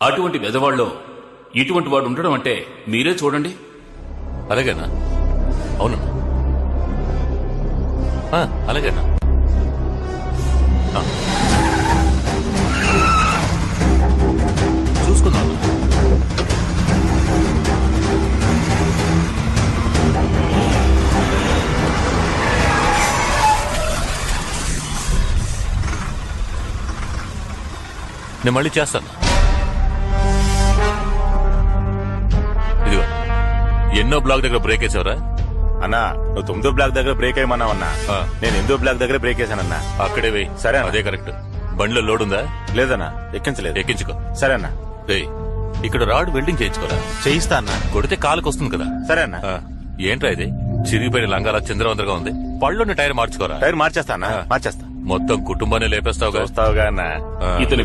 అటువంటి వెధవాళ్ళలో ఇటువంటి వాడు ఉండడం అంటే మీరే చూడండి. అలాగేనా? అవునన్నా. అలాగేనా? చూసుకుందాం. నేను మళ్ళీ చేస్తాను. ఇదిగో, ఎన్నో బ్లాక్ దగ్గర బ్రేక్ వేసావురా? అన్నా నువ్వు 9వ బ్లాక్ దగ్గర బ్రేక్ అయ్యమన్నావు అన్నా. నేను 8వ బ్లాక్ దగ్గర బ్రేక్ వేసానన్నా. అక్కడే వేయి. సరే, అదే కరెక్ట్. బండిలో లోడ్ ఉందా? లేదన్నా, ఎక్కించలేదు. ఎక్కించుకో. సరే అన్నా. ఇక్కడ రాడ్ వెల్డింగ్ చేయించుకోరా. చేయిస్తా అన్నా. కొడితే కాలుకి వస్తుంది కదా. సరే అన్నా. ఏంట్రా ఇది చిరిగిపోయిన లంగాల చంద్రవందరగా ఉంది. పళ్ళున్న టైర్ మార్చుకోరా. టైర్ మార్చేస్తా అన్నా, మార్చేస్తా. మొత్తం కుటుంబాన్ని లేపేస్తావుగా. చూస్తావుగా అన్నా. ఇతని